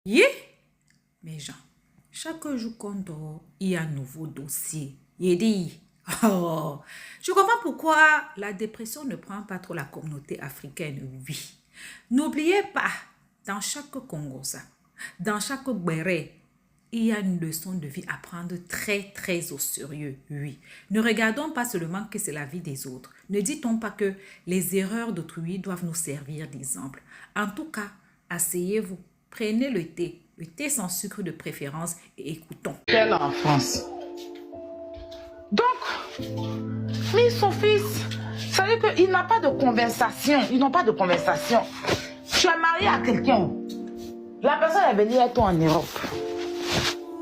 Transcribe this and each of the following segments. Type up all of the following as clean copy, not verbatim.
Yeah, mes gens, chaque jour qu'on dort, il y a un nouveau dossier. Il dit, oh, je comprends pourquoi la dépression ne prend pas trop la communauté africaine, oui. N'oubliez pas, dans chaque Congosa, dans chaque Béré, il y a une leçon de vie à prendre très, très au sérieux, oui. Ne regardons pas seulement que c'est la vie des autres. Ne dit-on pas que les erreurs d'autrui doivent nous servir d'exemple. En tout cas, asseyez-vous, prenez le thé sans sucre de préférence et écoutons. Quelle enfance. Donc, mais son fils, ça veut dire qu'il n'a pas de conversation. Ils n'ont pas de conversation. Tu es marié à quelqu'un. La personne est venue avec toi en Europe.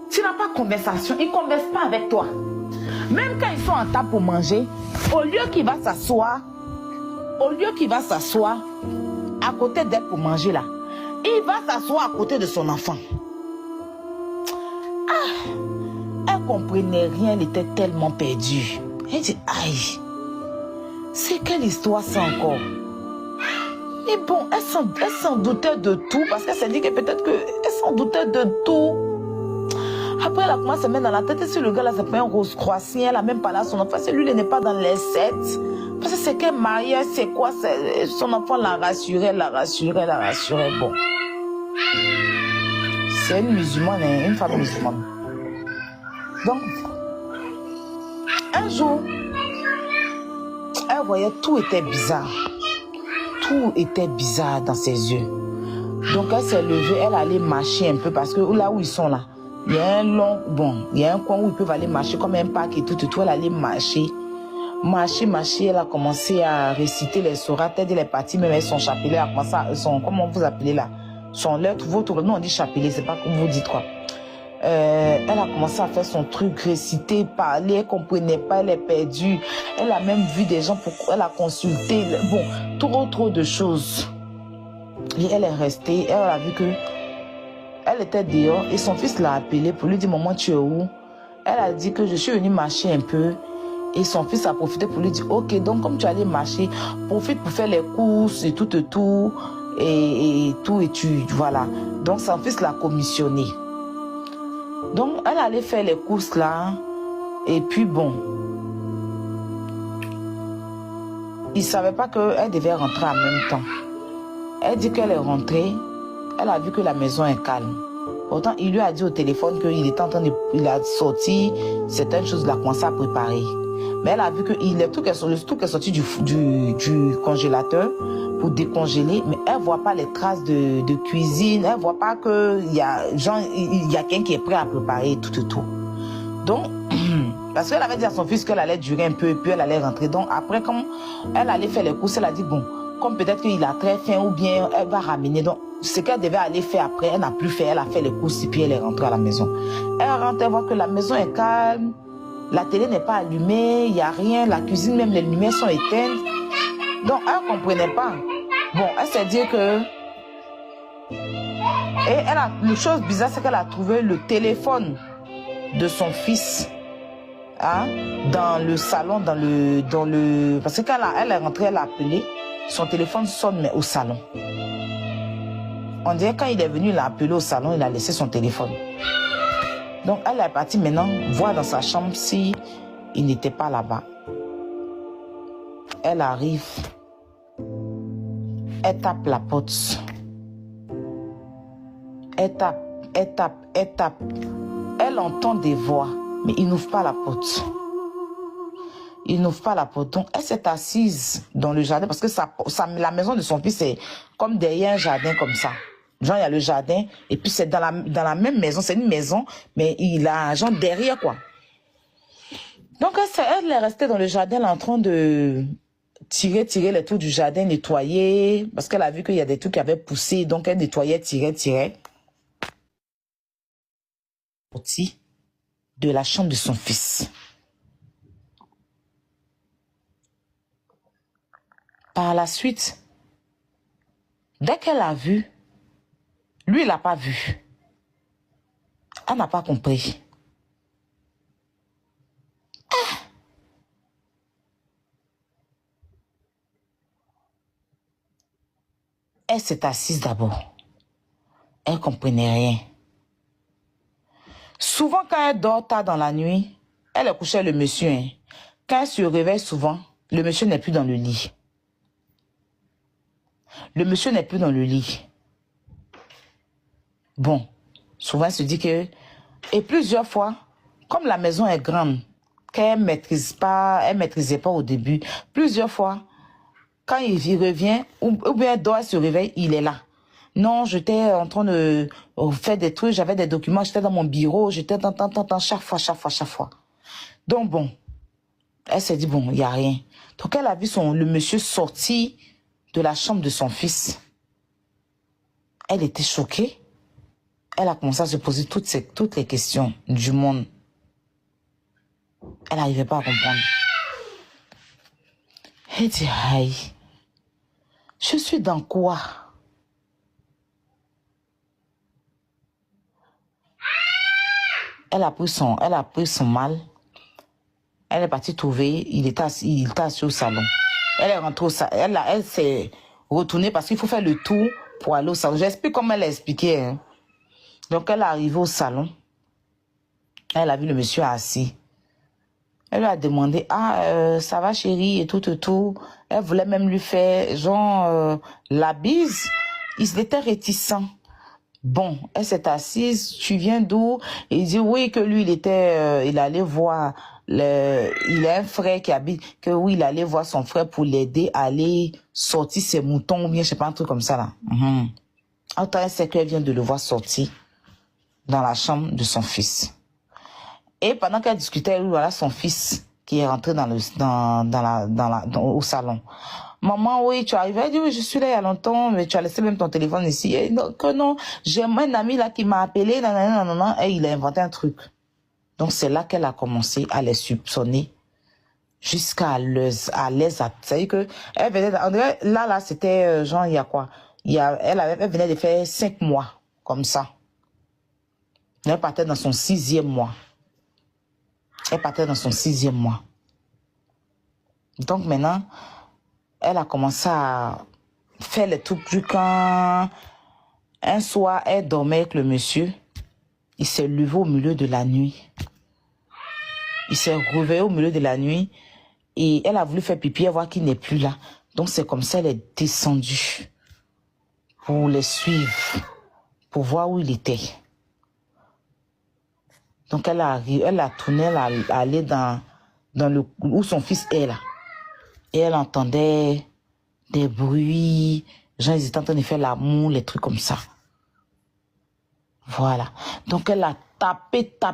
Tu n'as pas de conversation. Ils ne conversent pas avec toi. Même quand ils sont en table pour manger, au lieu qu'il va s'asseoir, à côté d'elle pour manger là, il va s'asseoir à côté de son enfant. Elle comprenait rien, elle était tellement perdue. Elle dit, aïe, c'est quelle histoire ça encore? Mais bon, elle s'en doutait de tout, parce qu'elle s'est dit que peut-être qu'elle s'en doutait de tout. Après, elle a commencé à se mettre dans la tête, si le gars là s'appelle un rose croissant, elle a même parlé à son enfant, c'est lui, il n'est pas dans les 7. Parce que c'est qu'elle mariée, c'est quoi? Son enfant l'a rassuré, bon. C'est une musulmane, une femme musulmane. Donc, un jour, elle voyait tout était bizarre. Tout était bizarre dans ses yeux. Donc elle s'est levée, elle allait marcher un peu parce que là où ils sont là, il y a il y a un coin où ils peuvent aller marcher comme un parc et tout, elle allait marcher. Marcher, elle a commencé à réciter les sourates, elle est partie même avec son chapelet, elle a commencé à, comment vous appelez là, son lettre, nous on dit chapelet, c'est pas comme vous dites quoi. Elle a commencé à faire son truc, réciter, parler, elle comprenait pas, elle est perdue. Elle a même vu des gens, elle a consulté, bon, trop de choses. Et elle est restée, elle a vu que elle était dehors et son fils l'a appelé pour lui dire, maman, tu es où? Elle a dit que je suis venue marcher un peu et son fils a profité pour lui dire, ok, donc comme tu allais marcher, profite pour faire les courses et tout, et voilà. Donc son fils l'a commissionné. Donc, elle allait faire les courses là. Et puis, bon. Il ne savait pas qu'elle devait rentrer en même temps. Elle dit qu'elle est rentrée. Elle a vu que la maison est calme. Pourtant, il lui a dit au téléphone qu'il était en train de... Il a sorti certaines choses, il a commencé à préparer. Mais elle a vu que le truc est sorti du congélateur pour décongeler. Mais elle ne voit pas les traces de cuisine. Elle ne voit pas qu'il y a quelqu'un qui est prêt à préparer tout. Donc, parce qu'elle avait dit à son fils qu'elle allait durer un peu et puis elle allait rentrer. Donc après, quand elle allait faire les courses, elle a dit, bon, comme peut-être qu'il a très faim ou bien elle va ramener. Donc, ce qu'elle devait aller faire après, elle n'a plus fait. Elle a fait les courses et puis elle est rentrée à la maison. Elle rentre, elle voit que la maison est calme, la télé n'est pas allumée, il n'y a rien, la cuisine, même les lumières sont éteintes. Donc, elle ne comprenait pas. Bon, elle s'est dit que... Et le chose bizarre, c'est qu'elle a trouvé le téléphone de son fils. Hein, dans le salon, parce que quand elle est rentrée, elle a appelé, son téléphone sonne mais au salon. On dirait quand il est venu, il a appelé au salon, il a laissé son téléphone. Donc elle est partie maintenant voir dans sa chambre si il n'était pas là-bas. Elle arrive, elle tape la porte. Elle tape. Elle entend des voix, mais il n'ouvre pas la porte. Donc elle s'est assise dans le jardin parce que la maison de son fils est comme derrière un jardin comme ça. Genre il y a le jardin et puis c'est dans la même maison, c'est une maison mais il a genre derrière quoi. Donc elle est restée dans le jardin là, en train de tirer les trous du jardin, nettoyer parce qu'elle a vu qu'il y a des trucs qui avaient poussé donc elle nettoyait, tirait. Sortie de la chambre de son fils. Par la suite, dès qu'elle a vu, lui, il n'a pas vu. Elle n'a pas compris. Elle s'est assise d'abord. Elle ne comprenait rien. Souvent, quand elle dort tard dans la nuit, elle est couchée avec le monsieur. Hein. Quand elle se réveille souvent, le monsieur n'est plus dans le lit. Le monsieur n'est plus dans le lit. Bon, souvent elle se dit que... Et plusieurs fois, comme la maison est grande, qu'elle ne maîtrisait pas au début, plusieurs fois, quand il revient, ou bien elle dort, elle se réveille, il est là. Non, j'étais en train de faire des trucs, j'avais des documents, j'étais dans mon bureau, j'étais chaque fois. Donc bon, elle s'est dit, bon, il n'y a rien. Donc elle a vu le monsieur sortir de la chambre de son fils. Elle était choquée. Elle a commencé à se poser toutes les questions du monde. Elle n'arrivait pas à comprendre. Elle dit, aïe, je suis dans quoi? Elle a pris son mal. Elle est partie trouver, il était assis au salon. Elle est rentrée au salon. Elle s'est retournée parce qu'il faut faire le tour pour aller au salon. J'explique comme elle a expliqué. Hein. Donc, elle est arrivée au salon. Elle a vu le monsieur assis. Elle lui a demandé, ça va chérie et tout. Elle voulait même lui faire, la bise. Il était réticent. Bon, elle s'est assise, tu viens d'où? Il dit oui, que lui, il allait voir, il a un frère qui habite, que oui, il allait voir son frère pour l'aider à aller sortir ses moutons, ou bien je sais pas, un truc comme ça là. Autant elle sait qu'elle vient de le voir sortir dans la chambre de son fils. Et pendant qu'elle discutait, voilà son fils qui est rentré au salon. Maman, oui, tu es arrivée. Elle dit, oui, je suis là il y a longtemps, mais tu as laissé même ton téléphone ici. Et donc, non, j'ai un ami là qui m'a appelé, et il a inventé un truc. Donc, c'est là qu'elle a commencé à les soupçonner jusqu'à les c'est-à-dire que, elle venait, là, c'était, il y a quoi? Elle venait de faire 5 mois, comme ça. Elle partait dans son 6e mois. Donc, maintenant, elle a commencé à faire les trucs du camp. Un soir, elle dormait avec le monsieur. Il s'est levé au milieu de la nuit. Il s'est réveillé au milieu de la nuit. Et elle a voulu faire pipi et voir qu'il n'est plus là. Donc, c'est comme ça, elle est descendue pour les suivre, pour voir où il était. Donc, elle a tourné, elle a allé dans où son fils est là. Et elle entendait des bruits, gens ils étaient en train de faire l'amour, les trucs comme ça. Voilà. Donc elle a tapé la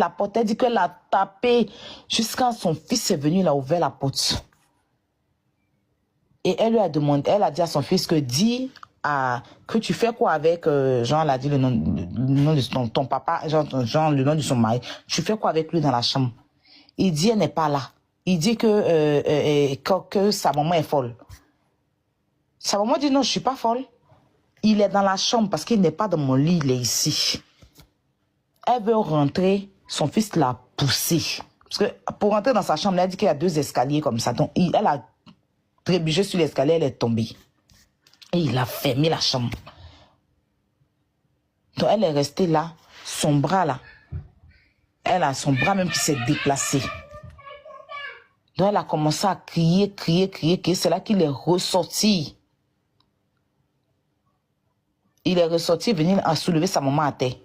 porte. Elle dit qu'elle a tapé jusqu'à son fils est venu, il a ouvert la porte. Et elle lui a demandé, elle a dit à son fils que que tu fais quoi avec, Jean, elle a dit le nom de ton papa, Jean, le nom de son mari. Tu fais quoi avec lui dans la chambre? Il dit, elle n'est pas là. Il dit que sa maman est folle. Sa maman dit, non, je ne suis pas folle. Il est dans la chambre parce qu'il n'est pas dans mon lit, il est ici. Elle veut rentrer, son fils l'a poussée. Parce que pour rentrer dans sa chambre, elle a dit qu'il y a 2 escaliers comme ça. Donc, elle a trébuché sur l'escalier, elle est tombée. Et il a fermé la chambre. Donc, elle est restée là, son bras là. Elle a son bras même qui s'est déplacé. Donc, elle a commencé à crier. C'est là qu'il est ressorti. Il est ressorti, venir à soulever sa maman à terre.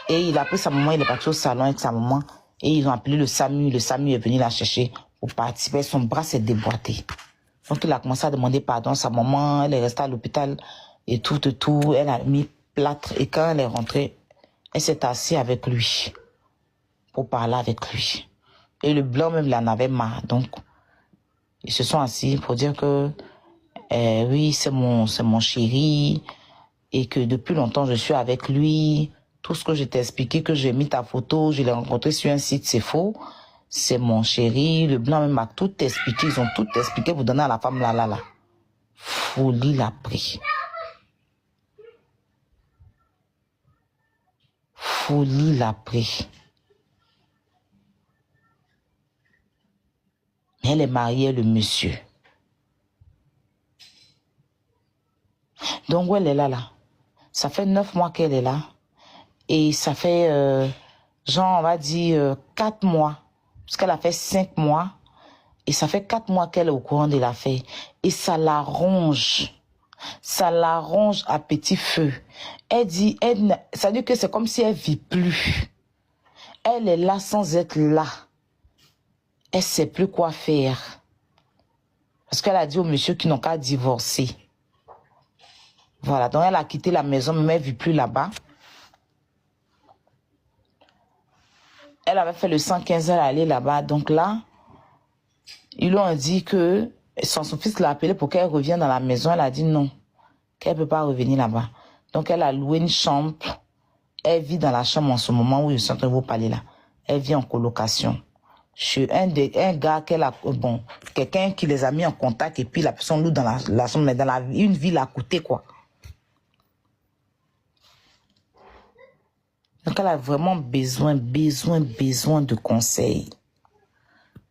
Et il a pris sa maman, il est parti au salon avec sa maman. Et ils ont appelé le SAMU. Le SAMU est venu la chercher pour participer. Son bras s'est déboîté. Donc, il a commencé à demander pardon à sa maman. Elle est restée à l'hôpital et tout. Elle a mis plâtre. Et quand elle est rentrée, elle s'est assise avec lui pour parler avec lui. Et le blanc même, il en avait marre. Donc, ils se sont assis pour dire que oui, c'est mon chéri et que depuis longtemps, je suis avec lui. Tout ce que je t'ai expliqué, que j'ai mis ta photo, je l'ai rencontré sur un site, c'est faux. C'est mon chéri. Le blanc même m'a tout expliqué. Ils ont tout expliqué pour donner à la femme là. Folie l'a pris. Folie l'a pris. Elle est mariée, le monsieur. Donc, où elle est là. Ça fait 9 mois qu'elle est là. Et ça fait, genre, on va dire, 4 mois. Parce qu'elle a fait 5 mois. Et ça fait 4 mois qu'elle est au courant de l'affaire. Et ça la ronge. Ça la ronge à petit feu. Elle dit, ça veut dire que c'est comme si elle vit plus. Elle est là sans être là. Elle sait plus quoi faire. Parce qu'elle a dit au monsieur qu'ils n'ont qu'à divorcer. Voilà, donc elle a quitté la maison, mais elle ne vit plus là-bas. Elle avait fait le 115, elle est allée là-bas. Donc là, ils lui ont dit que son fils l'a appelé pour qu'elle revienne dans la maison. Elle a dit non, qu'elle ne peut pas revenir là-bas. Donc elle a loué une chambre. Elle vit dans la chambre en ce moment où je suis en train de vous parler là. Elle vit en colocation. Chez un gars qu'elle a, bon, quelqu'un qui les a mis en contact et puis la personne loue dans la chambre, mais dans une ville à côté, quoi. Donc elle a vraiment besoin de conseils.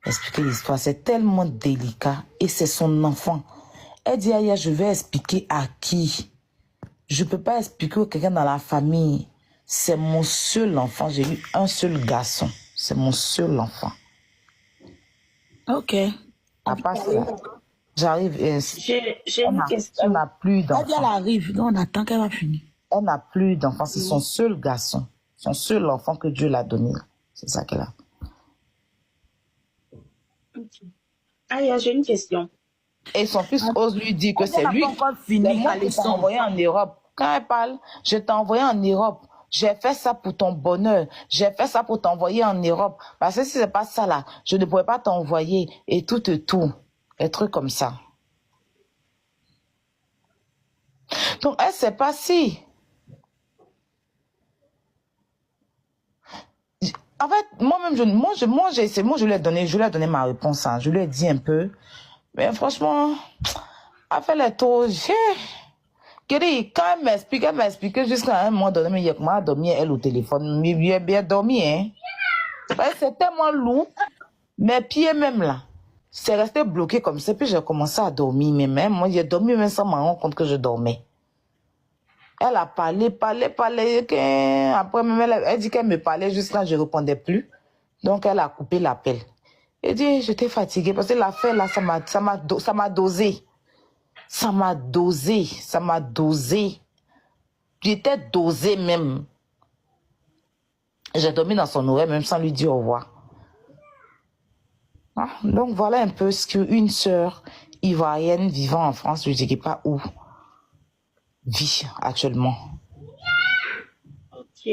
Expliquer l'histoire, c'est tellement délicat et c'est son enfant. Elle dit, Aya, je vais expliquer à qui? Je ne peux pas expliquer à quelqu'un dans la famille. C'est mon seul enfant, j'ai eu un seul garçon. C'est mon seul enfant. Ok. À part ça, j'arrive. J'ai une question. Elle n'a plus d'enfant. Elle arrive, donc on attend qu'elle va finir. Elle n'a plus d'enfant, c'est son seul garçon. Son seul enfant que Dieu l'a donné. C'est ça qu'elle a. Okay. Aya, j'ai une question. Et son fils ose lui dire que c'est lui. C'est moi qui t'ai envoyé en Europe. Quand elle parle, je t'ai envoyé en Europe. J'ai fait ça pour ton bonheur. J'ai fait ça pour t'envoyer en Europe. Parce que si c'est pas ça là, je ne pourrais pas t'envoyer. Et tout. Des trucs comme ça. Donc, elle sait pas si. En fait, moi-même, je lui ai donné ma réponse. Hein. Je lui ai dit un peu. Mais franchement, elle fait les tours. Quand elle m'explique jusqu'à un moment donné, mais il y a comment dormir elle au téléphone. Mais il a bien dormi, hein. C'est tellement lourd. Mes pieds même là, c'est resté bloqué comme ça. Puis j'ai commencé à dormir. Mais même, moi, j'ai dormi même sans me rendre compte que je dormais. Elle a parlé. Après, même, elle dit qu'elle me parlait juste quand je ne répondais plus. Donc, elle a coupé l'appel. Elle dit, j'étais fatiguée parce que l'affaire là, ça m'a dosé. Ça m'a dosé. J'étais dosée même. J'ai dormi dans son oreille même sans lui dire au revoir. Ah, donc voilà un peu ce qu'une sœur ivoirienne vivant en France, je ne dirais pas où, vit actuellement. Ok.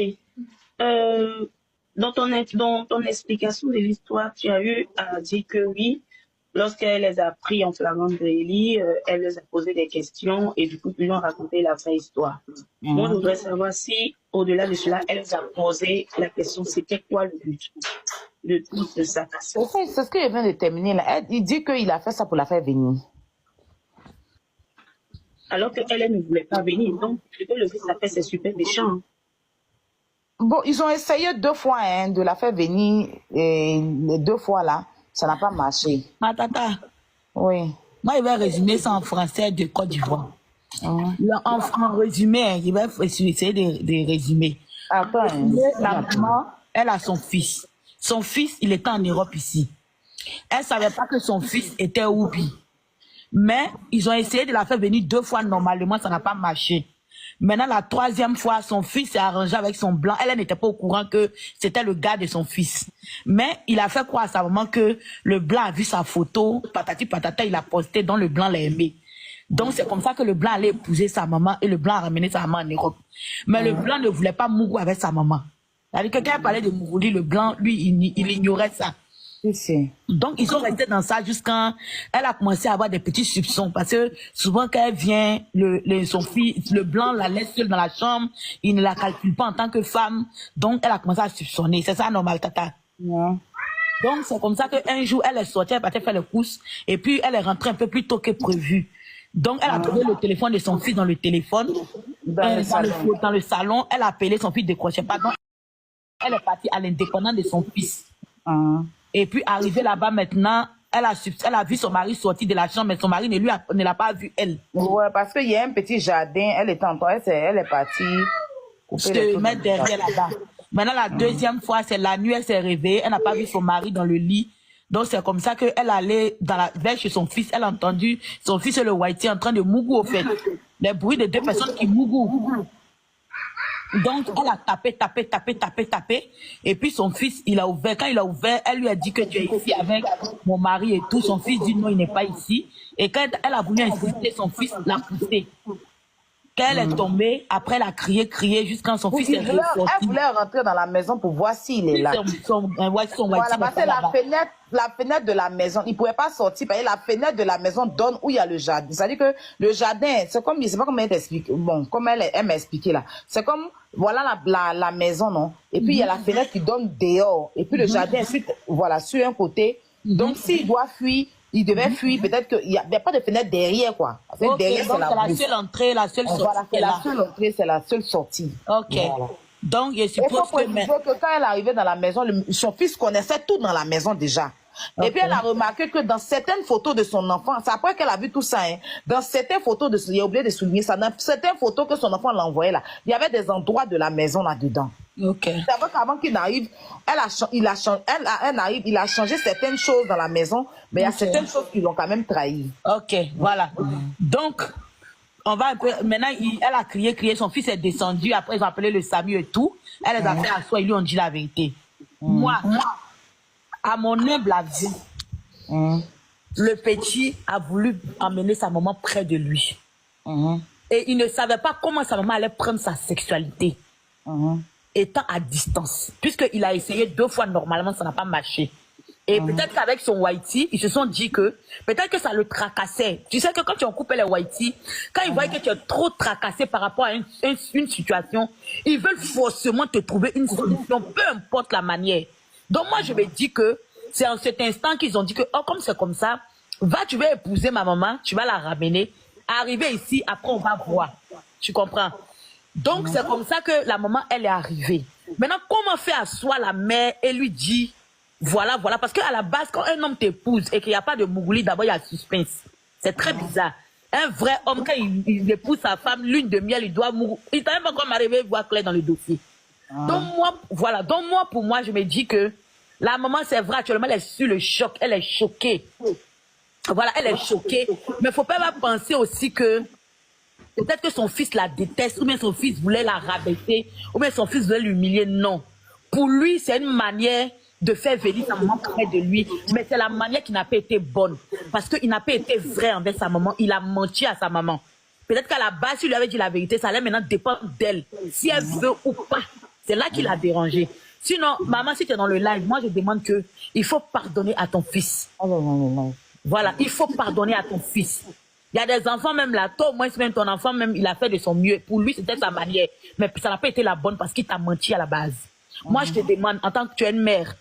Dans ton explication de l'histoire, tu as eu à dire que oui, lorsqu'elle les a pris en flagrant délit, elle les a posé des questions et du coup, ils lui ont raconté la vraie histoire. Moi, je voudrais savoir si, au-delà de cela, elle les a posé la question, c'était quoi le but de tout ça? C'est ce qu'il vient de terminer là. Il dit qu'il a fait ça pour la faire venir. Alors qu'elle ne voulait pas venir. Donc, ce que le fils a fait, c'est super méchant. Bon, ils ont essayé 2 fois hein, de la faire venir. Et les 2 fois là, ça n'a pas marché. Ma tata. Oui. Moi, je vais résumer ça en français de Côte d'Ivoire. En résumé, je vais essayer de résumer. Attends. La maman, elle a son fils. Son fils, il était en Europe ici. Elle ne savait pas que son fils était Oubi. Mais ils ont essayé de la faire venir 2 fois normalement, ça n'a pas marché. Maintenant, la 3e fois, son fils s'est arrangé avec son blanc. Elle n'était pas au courant que c'était le gars de son fils. Mais il a fait croire à sa maman que le blanc a vu sa photo, patati patata, il a posté, dont le blanc l'a aimé. Donc, c'est comme ça que le blanc allait épouser sa maman et le blanc a ramené sa maman en Europe. Mais le blanc ne voulait pas Mougou avec sa maman. C'est-à-dire que quand elle parlait de Mougoudi, le blanc, lui, il ignorait ça. Si. Donc, ils sont restés dans ça jusqu'à elle a commencé à avoir des petits soupçons. Parce que souvent, quand elle vient, son fils, le blanc la laisse seule dans la chambre, il ne la calcule pas en tant que femme. Donc, elle a commencé à soupçonner. C'est ça, normal, tata. Ouais. Donc, c'est comme ça qu'un jour, elle est sortie, elle partait faire les courses. Et puis, elle est rentrée un peu plus tôt que prévu. Donc, elle a trouvé le téléphone de son fils dans le téléphone. Dans le salon, elle a appelé son fils, décrochait pas. Donc, elle est partie à l'indépendant de son fils. Et puis, arrivée là-bas maintenant, Elle a vu son mari sortir de la chambre, mais son mari ne l'a pas vu, elle. Ouais, parce qu'il y a un petit jardin, elle était en train, elle est partie couper les Se trucs mettre dans le derrière jardin. là-bas. Maintenant, la deuxième fois, c'est la nuit, elle s'est réveillée, elle n'a pas vu son mari dans le lit. Donc, c'est comme ça qu'elle allait vers chez son fils, elle a entendu son fils et le Whitey en train de mougou au fait. Les bruits de deux personnes qui mougou. Donc, elle a tapé. Et puis, son fils, il a ouvert. Quand il a ouvert, elle lui a dit que tu es ici avec mon mari et tout. Son fils dit non, il n'est pas ici. Et quand elle a voulu insister, son fils l'a poussé. Quand elle est tombée, après, elle a crié jusqu'à son fils est Elle ressorti. voulait rentrer dans la maison pour voir s'il est là. Son Voilà, parce que la fenêtre de la maison, il ne pouvait pas sortir parce que la fenêtre de la maison donne où il y a le jardin. C'est-à-dire que le jardin, c'est comme, je ne sais pas comment elle t'explique, bon, comme elle m'a expliqué là. C'est comme, voilà la maison, non? Et puis il y a la fenêtre qui donne dehors. Et puis le jardin, ensuite, voilà, sur un côté. Donc s'il doit fuir, il devait fuir, peut-être qu'il n'y a pas de fenêtre derrière, quoi. Okay, derrière, donc c'est la seule entrée, la seule sortie. Voilà, c'est la seule entrée, c'est la seule sortie. Ok. Voilà. Donc, je Il faut suppose que... préciser que quand elle arrivait dans la maison, son fils connaissait tout dans la maison déjà. Et puis elle a remarqué que dans certaines photos de son enfant, c'est après qu'elle a vu tout ça, hein, dans certaines photos, j'ai oublié de souligner ça, dans certaines photos que son enfant l'envoyait là, il y avait des endroits de la maison là-dedans. Ok. C'est vrai qu'avant qu'il n'arrive, il a changé certaines choses dans la maison, mais il y a certaines choses qui l'ont quand même trahi. Ok, voilà. Donc, on va un peu... Maintenant, elle a crié, son fils est descendu, après ils ont appelé le SAMU et tout. Elle les a fait asseoir, ils lui ont dit la vérité. Moi, à mon humble avis, le petit a voulu emmener sa maman près de lui. Et il ne savait pas comment sa maman allait prendre sa sexualité. Étant à distance. Puisqu'il a essayé 2 fois normalement, ça n'a pas marché. Et peut-être qu'avec son Whitey, ils se sont dit que peut-être que ça le tracassait. Tu sais que quand tu en coupes les Whitey, quand ils voient que tu es trop tracassé par rapport à une situation, ils veulent forcément te trouver une solution, peu importe la manière. Donc moi, je me dis que c'est en cet instant qu'ils ont dit que, oh, comme c'est comme ça, tu vas épouser ma maman, tu vas la ramener, arriver ici, après on va voir. Tu comprends? Donc c'est comme ça que la maman, elle est arrivée. Maintenant, comment faire asseoir la mère et lui dire, voilà, parce qu'à la base, quand un homme t'épouse et qu'il n'y a pas de mougouli, d'abord il y a suspense. C'est très bizarre. Un vrai homme, quand il épouse sa femme, lune de miel, il doit mourir. Il t'a même pas encore arrivé à voir clair dans le dossier. Donc moi, pour moi, je me dis que la maman, c'est vrai, actuellement, elle est sur le choc, elle est choquée. Voilà, elle est choquée. Mais il ne faut pas penser aussi que peut-être que son fils la déteste, ou bien son fils voulait la rabaisser, ou bien son fils voulait l'humilier. Non. Pour lui, c'est une manière de faire venir sa maman près de lui. Mais c'est la manière qui n'a pas été bonne. Parce qu'il n'a pas été vrai envers sa maman. Il a menti à sa maman. Peut-être qu'à la base, s'il lui avait dit la vérité, ça allait maintenant dépendre d'elle. Si elle veut ou pas. C'est là qu'il a dérangé. Sinon, maman, si tu es dans le live, moi, je demande que il faut pardonner à ton fils. Voilà, il faut pardonner à ton fils. Il y a des enfants même là, toi au moins même ton enfant même, il a fait de son mieux. Pour lui, c'était sa manière. Mais ça n'a pas été la bonne parce qu'il t'a menti à la base. Moi, je te demande, en tant que tu es une mère,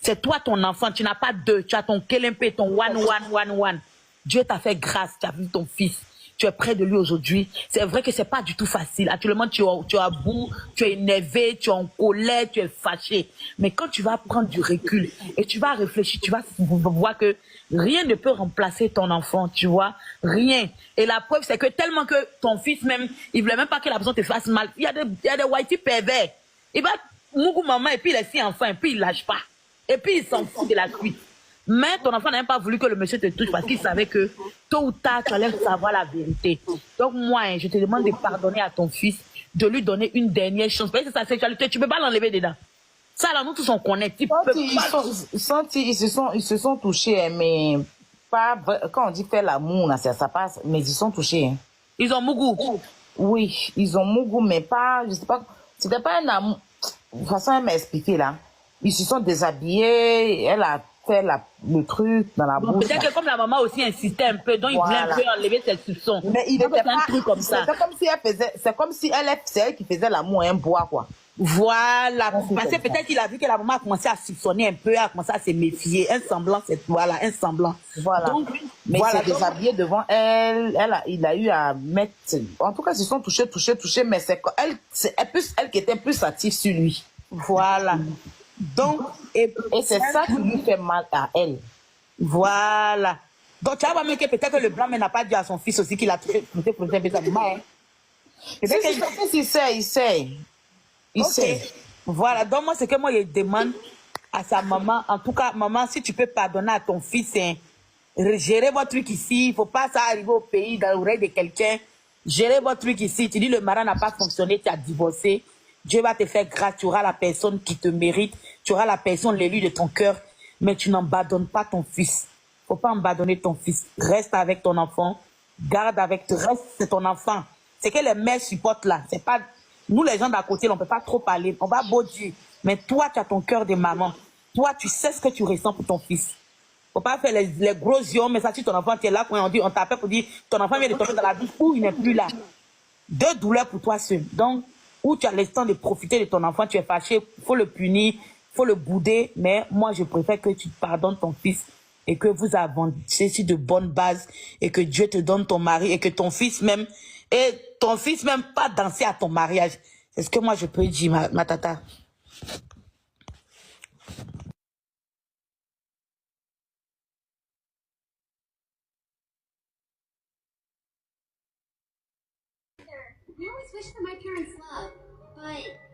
c'est toi ton enfant, tu n'as pas deux, tu as ton kélimpé, ton one. Dieu t'a fait grâce, tu as vu ton fils. Tu es près de lui aujourd'hui. C'est vrai que c'est pas du tout facile. Actuellement, tu es à bout, tu es énervé, tu es en colère, tu es fâché. Mais quand tu vas prendre du recul et tu vas réfléchir, tu vas voir que rien ne peut remplacer ton enfant, tu vois. Rien. Et la preuve, c'est que tellement que ton fils même, il voulait même pas que la personne te fasse mal. Il y a des whitey pervers. Il va mougou maman et puis il est si enfant et puis il lâche pas. Et puis il s'en fout de la suite. Mais ton enfant n'a même pas voulu que le monsieur te touche parce qu'il savait que tôt ou tard, tu allais savoir la vérité. Donc moi, je te demande de pardonner à ton fils, de lui donner une dernière chance. Parce que sa sexualité, tu ne peux pas l'enlever dedans. Ça, là, nous tous, on connaît. Ils se sont touchés, mais pas quand on dit faire l'amour, ça passe, mais ils sont touchés. Hein. Ils ont mougou. Oui, ils ont mougou, mais pas, je sais pas, c'était pas un amour. De toute façon, elle m'a expliqué là. Ils se sont déshabillés, elle a fait le truc dans la bouche. Peut-être que comme la maman aussi insistait un peu, donc il voulait un peu enlever ses soupçons. Mais il était pas un truc comme ça. C'est comme si c'est elle qui faisait l'amour à un bois, quoi. Voilà. Parce que peut-être qu'il a vu que la maman a commencé à soupçonner un peu, a commencé à se méfier. Un semblant, voilà, un semblant. Voilà. Donc, mais voilà, il s'est déshabillé devant elle. Il a eu à mettre. En tout cas, ils se sont touchés, mais c'est elle qui était plus active sur lui. Voilà. Donc, et c'est ça qui lui fait mal à elle. Voilà. Donc, tu vas voir même que peut-être que le blanc, mais n'a pas dit à son fils aussi qu'il a touché un peu sa maman. Hein. Peut-être que... Il sait. Il sait. Voilà. Donc, moi, c'est que moi, je demande à sa maman, en tout cas, maman, si tu peux pardonner à ton fils, hein, gérez votre truc ici. Il ne faut pas ça arriver au pays, dans l'oreille de quelqu'un. Gérez votre truc ici. Tu dis le mariage n'a pas fonctionné, tu as divorcé. Dieu va te faire grâce. Tu auras la personne qui te mérite. Tu auras la personne, l'élu de ton cœur. Mais tu n'abandonnes pas ton fils. Faut pas abandonner ton fils. Reste avec ton enfant. Garde avec toi. Reste, c'est ton enfant. C'est que les mères supportent là. C'est pas, nous les gens d'à côté, on peut pas trop parler. On va beau dire. Mais toi, tu as ton cœur de maman. Toi, tu sais ce que tu ressens pour ton fils. Faut pas faire les gros yeux, mais ça, si ton enfant, tu es là, quand on t'appelle pour dire, ton enfant vient de tomber dans la douche ou il n'est plus là. Deux douleurs pour toi seul. Donc, où tu as le temps de profiter de ton enfant, tu es fâché, faut le punir, faut le bouder, mais moi, je préfère que tu pardonnes ton fils et que vous avancez sur de bonnes bases et que Dieu te donne ton mari et que ton fils même pas danser à ton mariage. C'est ce que moi, je peux dire, ma tata.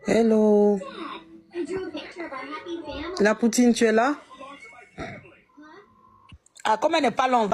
Hello. La poutine, tu es là? Ah, comme elle n'est pas longue.